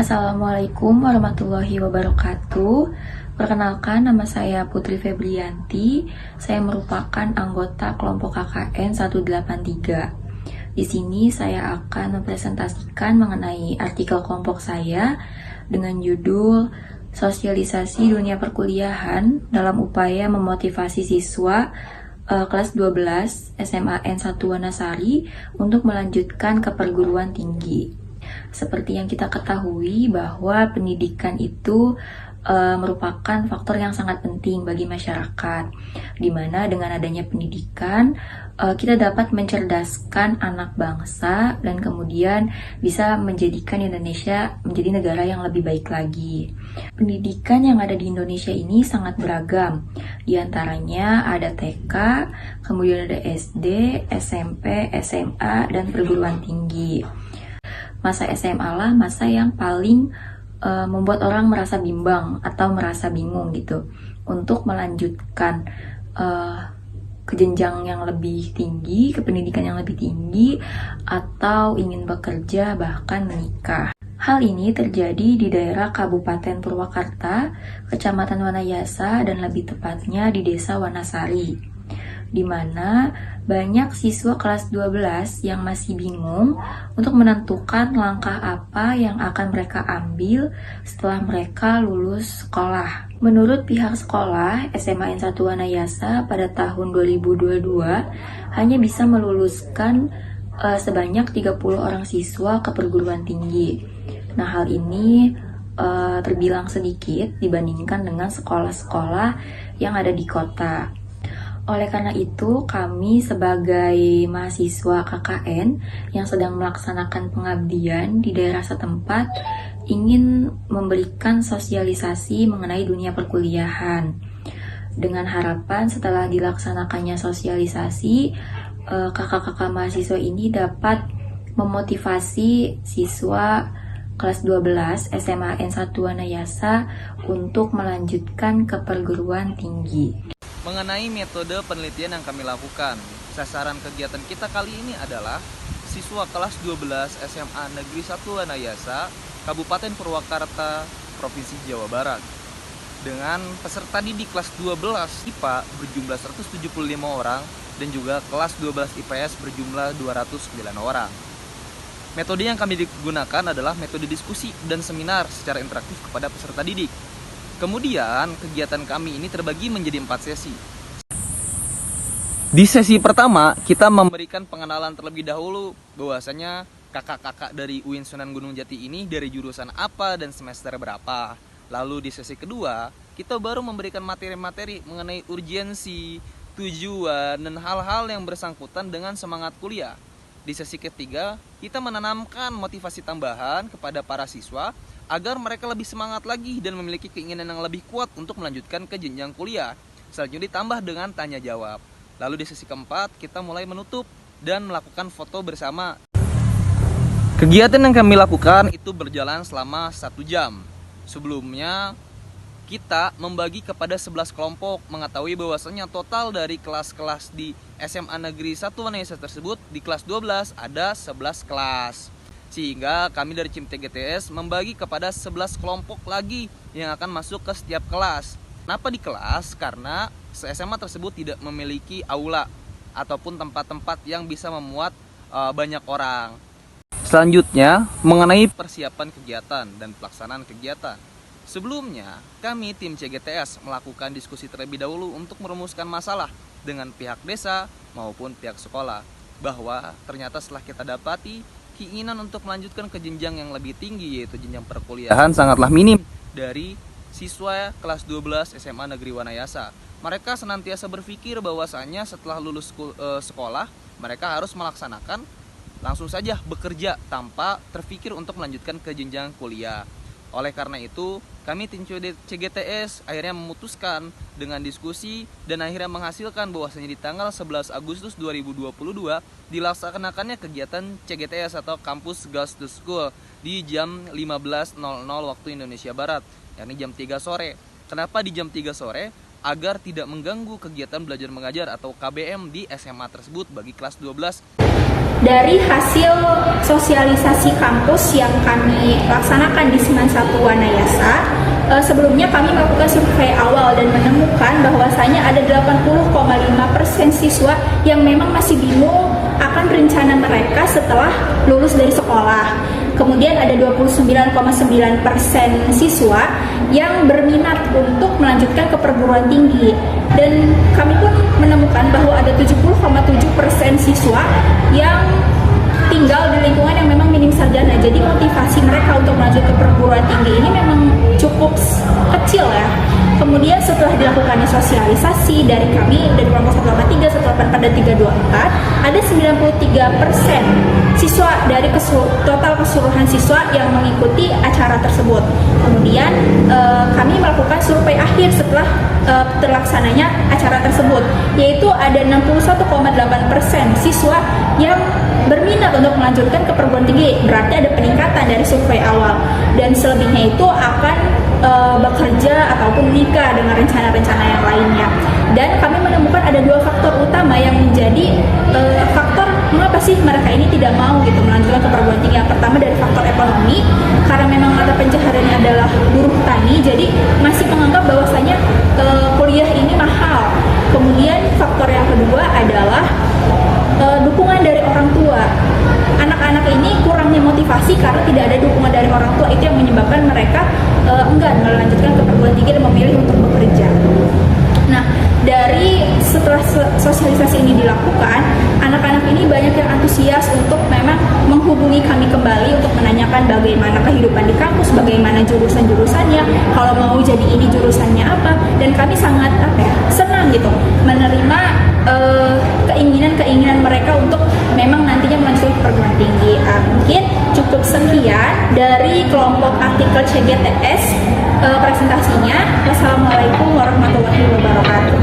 Assalamualaikum warahmatullahi wabarakatuh. Perkenalkan, nama saya Putri Febrianti. Saya merupakan anggota kelompok KKN 183. Di sini saya akan mempresentasikan mengenai artikel kelompok saya dengan judul Sosialisasi Dunia Perkuliahan dalam upaya memotivasi siswa kelas 12 SMAN 1 Wanasari untuk melanjutkan ke perguruan tinggi. Seperti yang kita ketahui bahwa pendidikan itu merupakan faktor yang sangat penting bagi masyarakat, di mana dengan adanya pendidikan kita dapat mencerdaskan anak bangsa dan kemudian bisa menjadikan Indonesia menjadi negara yang lebih baik lagi. Pendidikan yang ada di Indonesia ini sangat beragam, di antaranya ada TK, kemudian ada SD, SMP, SMA, dan perguruan tinggi. Masa SMA lah masa yang paling membuat orang merasa bimbang atau merasa bingung gitu untuk melanjutkan ke jenjang yang lebih tinggi, ke pendidikan yang lebih tinggi, atau ingin bekerja bahkan menikah. Hal ini terjadi di daerah Kabupaten Purwakarta, Kecamatan Wanayasa, dan lebih tepatnya di Desa Wanasari, di mana banyak siswa kelas 12 yang masih bingung untuk menentukan langkah apa yang akan mereka ambil setelah mereka lulus sekolah. Menurut pihak sekolah, SMAN 1 Wanayasa pada tahun 2022 hanya bisa meluluskan sebanyak 30 orang siswa ke perguruan tinggi. Nah, hal ini terbilang sedikit dibandingkan dengan sekolah-sekolah yang ada di kota. Oleh karena itu, kami sebagai mahasiswa KKN yang sedang melaksanakan pengabdian di daerah setempat ingin memberikan sosialisasi mengenai dunia perkuliahan. Dengan harapan setelah dilaksanakannya sosialisasi, kakak-kakak mahasiswa ini dapat memotivasi siswa kelas 12 SMAN 1 Wanayasa untuk melanjutkan ke perguruan tinggi. Mengenai metode penelitian yang kami lakukan, sasaran kegiatan kita kali ini adalah siswa kelas 12 SMA Negeri 1 Wanayasa, Kabupaten Purwakarta, Provinsi Jawa Barat. Dengan peserta didik kelas 12 IPA berjumlah 175 orang dan juga kelas 12 IPS berjumlah 209 orang. Metode yang kami gunakan adalah metode diskusi dan seminar secara interaktif kepada peserta didik. Kemudian, kegiatan kami ini terbagi menjadi 4 sesi. Di sesi pertama, kita memberikan pengenalan terlebih dahulu bahwasanya kakak-kakak dari UIN Sunan Gunung Jati ini dari jurusan apa dan semester berapa. Lalu di sesi kedua, kita baru memberikan materi-materi mengenai urgensi, tujuan, dan hal-hal yang bersangkutan dengan semangat kuliah. Di sesi ketiga, kita menanamkan motivasi tambahan kepada para siswa agar mereka lebih semangat lagi dan memiliki keinginan yang lebih kuat untuk melanjutkan ke jenjang kuliah. Selanjutnya ditambah dengan tanya jawab. Lalu di sesi keempat kita mulai menutup dan melakukan foto bersama. Kegiatan yang kami lakukan itu berjalan selama 1 jam. Sebelumnya kita membagi kepada 11 kelompok, mengetahui bahwasanya total dari kelas-kelas di SMA Negeri 1 Wanayasa tersebut di kelas 12 ada 11 kelas. Sehingga kami dari tim TGTS membagi kepada 11 kelompok lagi yang akan masuk ke setiap kelas. Kenapa di kelas? Karena SMA tersebut tidak memiliki aula ataupun tempat-tempat yang bisa memuat banyak orang. Selanjutnya, mengenai persiapan kegiatan dan pelaksanaan kegiatan. Sebelumnya, kami tim CGTS melakukan diskusi terlebih dahulu untuk merumuskan masalah dengan pihak desa maupun pihak sekolah. Bahwa ternyata setelah kita dapati keinginan untuk melanjutkan ke jenjang yang lebih tinggi yaitu jenjang perkuliahan sangatlah minim dari siswa kelas 12 SMA Negeri Wanayasa. Mereka senantiasa berpikir bahwasanya setelah lulus sekolah mereka harus melaksanakan langsung saja bekerja tanpa terpikir untuk melanjutkan ke jenjang kuliah. Oleh karena itu, kami tim CGTS akhirnya memutuskan dengan diskusi dan akhirnya menghasilkan bahwasanya di tanggal 11 Agustus 2022 dilaksanakannya kegiatan CGTS atau Campus Girls to School di jam 15.00 waktu Indonesia Barat, yakni jam 3 sore. Kenapa di jam 3 sore? agar tidak mengganggu kegiatan belajar mengajar atau KBM di SMA tersebut bagi kelas 12. Dari hasil sosialisasi kampus yang kami laksanakan di Seman 1 Wanayasa, sebelumnya kami melakukan survei awal dan menemukan bahwasanya ada 80,5% siswa yang memang masih bingung akan rencana mereka setelah lulus dari sekolah. Kemudian ada 29,9% siswa yang berminat untuk melanjutkan ke perguruan tinggi. Dan kami pun menemukan bahwa ada 70,7% siswa yang tinggal di lingkungan yang memang minim sarjana. Jadi motivasi mereka untuk melanjut ke perguruan tinggi ini memang cukup kecil ya. Kemudian setelah dilakukannya sosialisasi dari kami, dari kelompok 183, 184, dan 324, ada 93% siswa dari total keseluruhan siswa yang mengikuti acara tersebut. Kemudian kami melakukan survei akhir setelah terlaksananya acara tersebut, yaitu ada 61,8% siswa yang berminat untuk melanjutkan ke perguruan tinggi. Berarti ada peningkatan dari survei awal, dan selebihnya itu akan bekerja ataupun menikah dengan rencana-rencana yang lainnya. Dan kami menemukan ada dua faktor utama yang menjadi faktor mengapa sih mereka ini tidak mau gitu melanjutkan ke perguruan tinggi. Yang pertama dari faktor ekonomi, karena memang mata pencahariannya adalah buruh tani, jadi masih menganggap bahwasanya kuliah ini mahal. Kemudian faktor yang kedua adalah dukungan dari orang tua. Anak-anak ini kurangnya motivasi karena tidak ada dukungan dari orang tua, itu yang menyebabkan mereka enggan melanjutkan ke perguruan tinggi dan memilih untuk bekerja. Nah, dari setelah sosialisasi ini dilakukan, anak-anak ini banyak yang antusias untuk memang menghubungi kami kembali untuk menanyakan bagaimana kehidupan di kampus, bagaimana jurusan-jurusannya, kalau mau jadi ini jurusannya apa, dan kami sangat senang gitu menerima keinginan mereka untuk memang nantinya melanjutkan ke perguruan tinggi. Mungkin cukup sekian dari kelompok artikel CGTS presentasinya. Wassalamualaikum warahmatullahi wabarakatuh.